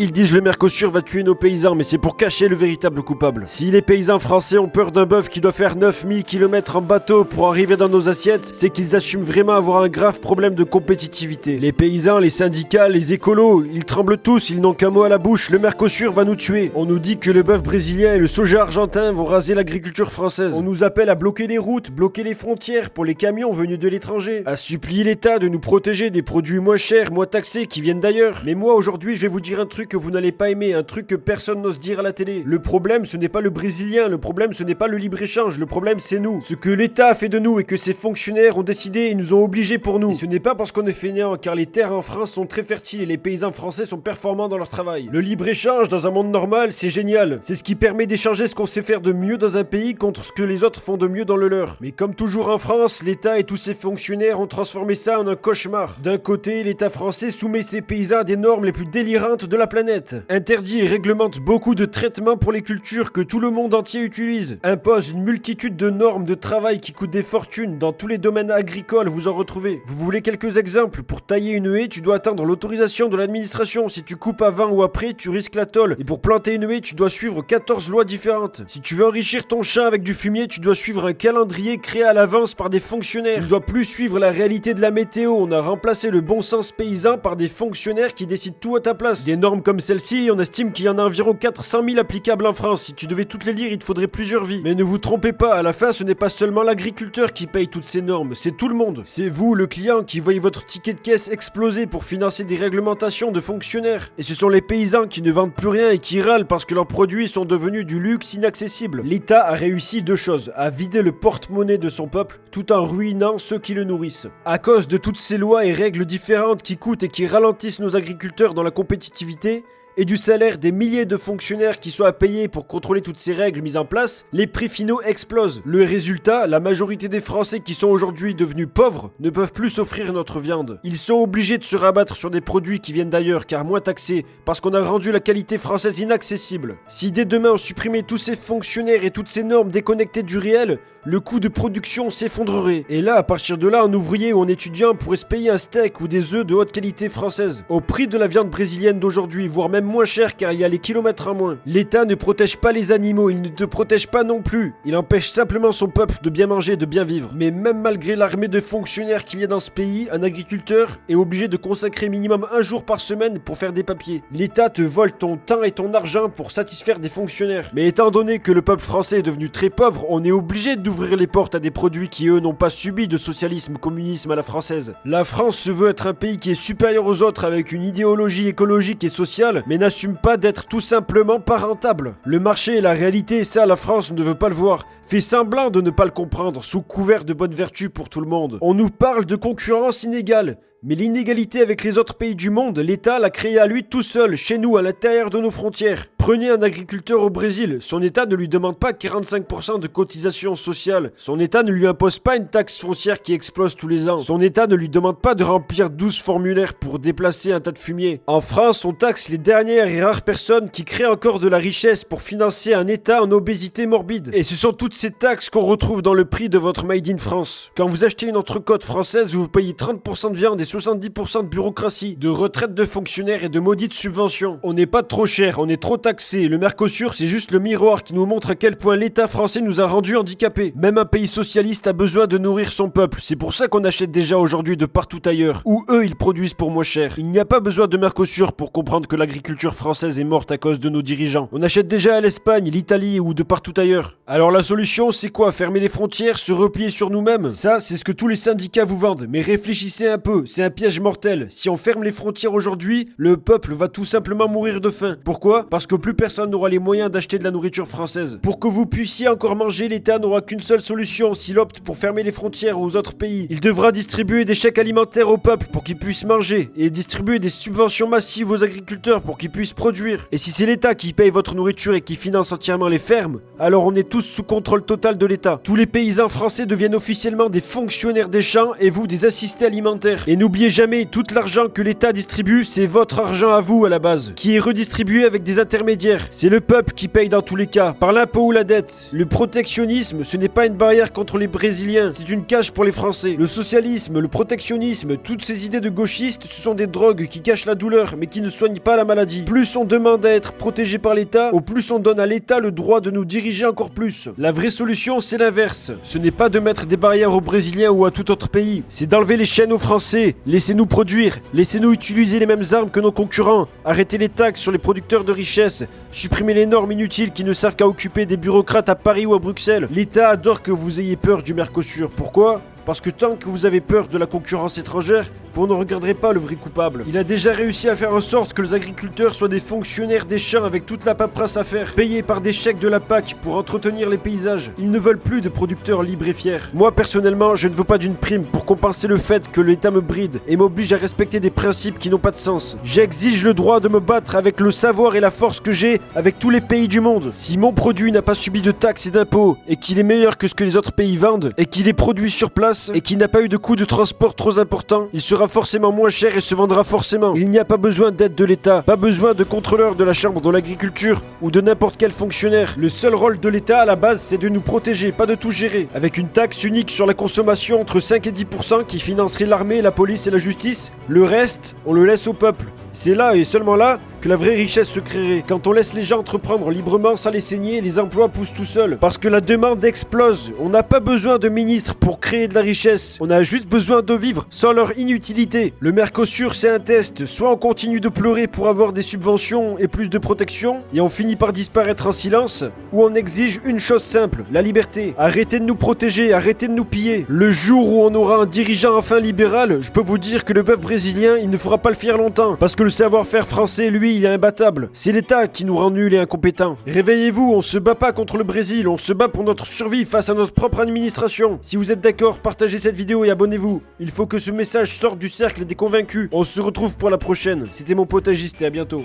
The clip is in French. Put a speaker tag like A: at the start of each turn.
A: Ils disent le Mercosur va tuer nos paysans, mais c'est pour cacher le véritable coupable. Si les paysans français ont peur d'un bœuf qui doit faire 9000 km en bateau pour arriver dans nos assiettes, c'est qu'ils assument vraiment avoir un grave problème de compétitivité. Les paysans, les syndicats, les écolos, ils tremblent tous, ils n'ont qu'un mot à la bouche, le Mercosur va nous tuer. On nous dit que le bœuf brésilien et le soja argentin vont raser l'agriculture française. On nous appelle à bloquer les routes, bloquer les frontières pour les camions venus de l'étranger, à supplier l'État de nous protéger des produits moins chers, moins taxés qui viennent d'ailleurs. Mais moi aujourd'hui, je vais vous dire un truc que vous n'allez pas aimer, un truc que personne n'ose dire à la télé. Le problème, ce n'est pas le Brésilien, le problème, ce n'est pas le libre-échange, le problème, c'est nous. Ce que l'État a fait de nous et que ses fonctionnaires ont décidé et nous ont obligés pour nous. Et ce n'est pas parce qu'on est fainéant, car les terres en France sont très fertiles et les paysans français sont performants dans leur travail. Le libre-échange, dans un monde normal, c'est génial. C'est ce qui permet d'échanger ce qu'on sait faire de mieux dans un pays contre ce que les autres font de mieux dans le leur. Mais comme toujours en France, l'État et tous ses fonctionnaires ont transformé ça en un cauchemar. D'un côté, l'État français soumet ses paysans à des normes les plus délirantes de la planète. Interdit et réglemente beaucoup de traitements pour les cultures que tout le monde entier utilise. Impose une multitude de normes de travail qui coûtent des fortunes. Dans tous les domaines agricoles, vous en retrouvez. Vous voulez quelques exemples? Pour tailler une haie, tu dois attendre l'autorisation de l'administration. Si tu coupes avant ou après, tu risques la tôle. Et pour planter une haie, tu dois suivre 14 lois différentes. Si tu veux enrichir ton champ avec du fumier, tu dois suivre un calendrier créé à l'avance par des fonctionnaires. Tu ne dois plus suivre la réalité de la météo. On a remplacé le bon sens paysan par des fonctionnaires qui décident tout à ta place. Des normes comme celle-ci, on estime qu'il y en a environ 400 000 applicables en France. Si tu devais toutes les lire, il te faudrait plusieurs vies. Mais ne vous trompez pas, à la fin, ce n'est pas seulement l'agriculteur qui paye toutes ces normes, c'est tout le monde. C'est vous, le client, qui voyez votre ticket de caisse exploser pour financer des réglementations de fonctionnaires. Et ce sont les paysans qui ne vendent plus rien et qui râlent parce que leurs produits sont devenus du luxe inaccessible. L'État a réussi deux choses, à vider le porte-monnaie de son peuple tout en ruinant ceux qui le nourrissent. À cause de toutes ces lois et règles différentes qui coûtent et qui ralentissent nos agriculteurs dans la compétitivité, et du salaire des milliers de fonctionnaires qui sont à payer pour contrôler toutes ces règles mises en place, les prix finaux explosent. Le résultat, la majorité des Français qui sont aujourd'hui devenus pauvres ne peuvent plus s'offrir notre viande. Ils sont obligés de se rabattre sur des produits qui viennent d'ailleurs car moins taxés, parce qu'on a rendu la qualité française inaccessible. Si dès demain on supprimait tous ces fonctionnaires et toutes ces normes déconnectées du réel, le coût de production s'effondrerait. Et là, à partir de là, un ouvrier ou un étudiant pourrait se payer un steak ou des œufs de haute qualité française, au prix de la viande brésilienne d'aujourd'hui, voire même moins cher car il y a les kilomètres en moins. L'État ne protège pas les animaux, il ne te protège pas non plus. Il empêche simplement son peuple de bien manger, de bien vivre. Mais même malgré l'armée de fonctionnaires qu'il y a dans ce pays, un agriculteur est obligé de consacrer minimum un jour par semaine pour faire des papiers. L'État te vole ton temps et ton argent pour satisfaire des fonctionnaires. Mais étant donné que le peuple français est devenu très pauvre, on est obligé d'ouvrir les portes à des produits qui eux n'ont pas subi de socialisme, communisme à la française. La France se veut être un pays qui est supérieur aux autres avec une idéologie écologique et sociale, mais n'assume pas d'être tout simplement pas rentable. Le marché et la réalité, ça la France ne veut pas le voir, fait semblant de ne pas le comprendre sous couvert de bonne vertu pour tout le monde. On nous parle de concurrence inégale. Mais l'inégalité avec les autres pays du monde, l'État l'a créée à lui tout seul, chez nous, à l'intérieur de nos frontières. Prenez un agriculteur au Brésil, son État ne lui demande pas 45% de cotisation sociale. Son État ne lui impose pas une taxe foncière qui explose tous les ans. Son État ne lui demande pas de remplir 12 formulaires pour déplacer un tas de fumier. En France, on taxe les dernières et rares personnes qui créent encore de la richesse pour financer un État en obésité morbide. Et ce sont toutes ces taxes qu'on retrouve dans le prix de votre Made in France. Quand vous achetez une entrecôte française, vous payez 30% de viande et 70% de bureaucratie, de retraite de fonctionnaires et de maudites subventions. On n'est pas trop cher, on est trop taxé. Le Mercosur, c'est juste le miroir qui nous montre à quel point l'État français nous a rendus handicapés. Même un pays socialiste a besoin de nourrir son peuple. C'est pour ça qu'on achète déjà aujourd'hui de partout ailleurs, où eux ils produisent pour moins cher. Il n'y a pas besoin de Mercosur pour comprendre que l'agriculture française est morte à cause de nos dirigeants. On achète déjà à l'Espagne, l'Italie ou de partout ailleurs. Alors la solution, c'est quoi? Fermer les frontières, se replier sur nous-mêmes? Ça, c'est ce que tous les syndicats vous vendent. Mais réfléchissez un peu. C'est un piège mortel. Si on ferme les frontières aujourd'hui, le peuple va tout simplement mourir de faim. Pourquoi? Parce que plus personne n'aura les moyens d'acheter de la nourriture française. Pour que vous puissiez encore manger, l'État n'aura qu'une seule solution s'il opte pour fermer les frontières aux autres pays. Il devra distribuer des chèques alimentaires au peuple pour qu'ils puissent manger et distribuer des subventions massives aux agriculteurs pour qu'ils puissent produire. Et si c'est l'État qui paye votre nourriture et qui finance entièrement les fermes, alors on est tous sous contrôle total de l'État. Tous les paysans français deviennent officiellement des fonctionnaires des champs et vous des assistés alimentaires. Et n'oubliez n'oubliez jamais, tout l'argent que l'État distribue, c'est votre argent à vous à la base, qui est redistribué avec des intermédiaires. C'est le peuple qui paye dans tous les cas, par l'impôt ou la dette. Le protectionnisme, ce n'est pas une barrière contre les Brésiliens, c'est une cage pour les Français. Le socialisme, le protectionnisme, toutes ces idées de gauchistes, ce sont des drogues qui cachent la douleur, mais qui ne soignent pas la maladie. Plus on demande à être protégé par l'État, au plus on donne à l'État le droit de nous diriger encore plus. La vraie solution, c'est l'inverse. Ce n'est pas de mettre des barrières aux Brésiliens ou à tout autre pays, c'est d'enlever les chaînes aux Français. Laissez-nous produire, laissez-nous utiliser les mêmes armes que nos concurrents. Arrêtez les taxes sur les producteurs de richesses. Supprimez les normes inutiles qui ne servent qu'à occuper des bureaucrates à Paris ou à Bruxelles. L'État adore que vous ayez peur du Mercosur. Pourquoi ? Parce que tant que vous avez peur de la concurrence étrangère, vous ne regarderez pas le vrai coupable. Il a déjà réussi à faire en sorte que les agriculteurs soient des fonctionnaires des champs avec toute la paperasse à faire, payés par des chèques de la PAC pour entretenir les paysages. Ils ne veulent plus de producteurs libres et fiers. Moi personnellement, je ne veux pas d'une prime pour compenser le fait que l'État me bride et m'oblige à respecter des principes qui n'ont pas de sens. J'exige le droit de me battre avec le savoir et la force que j'ai avec tous les pays du monde. Si mon produit n'a pas subi de taxes et d'impôts et qu'il est meilleur que ce que les autres pays vendent et qu'il est produit sur place et qui n'a pas eu de coût de transport trop important, il sera forcément moins cher et se vendra forcément. Il n'y a pas besoin d'aide de l'État, pas besoin de contrôleurs de la chambre de l'agriculture ou de n'importe quel fonctionnaire. Le seul rôle de l'État à la base, c'est de nous protéger, pas de tout gérer. Avec une taxe unique sur la consommation entre 5 et 10% qui financerait l'armée, la police et la justice, le reste, on le laisse au peuple. C'est là et seulement là que la vraie richesse se créerait. Quand on laisse les gens entreprendre librement sans les saigner, les emplois poussent tout seuls. Parce que la demande explose. On n'a pas besoin de ministres pour créer de la richesse. On a juste besoin de vivre sans leur inutilité. Le Mercosur, c'est un test. Soit on continue de pleurer pour avoir des subventions et plus de protection, et on finit par disparaître en silence, ou on exige une chose simple, la liberté. Arrêtez de nous protéger, arrêtez de nous piller. Le jour où on aura un dirigeant enfin libéral, je peux vous dire que le bœuf brésilien, il ne fera pas le fier longtemps. Parce que le savoir-faire français, lui, il est imbattable. C'est l'État qui nous rend nuls et incompétents. Réveillez-vous, on se bat pas contre le Brésil, on se bat pour notre survie face à notre propre administration. Si vous êtes d'accord, partagez cette vidéo et abonnez-vous. Il faut que ce message sorte du cercle des convaincus. On se retrouve pour la prochaine. C'était mon potagiste et à bientôt.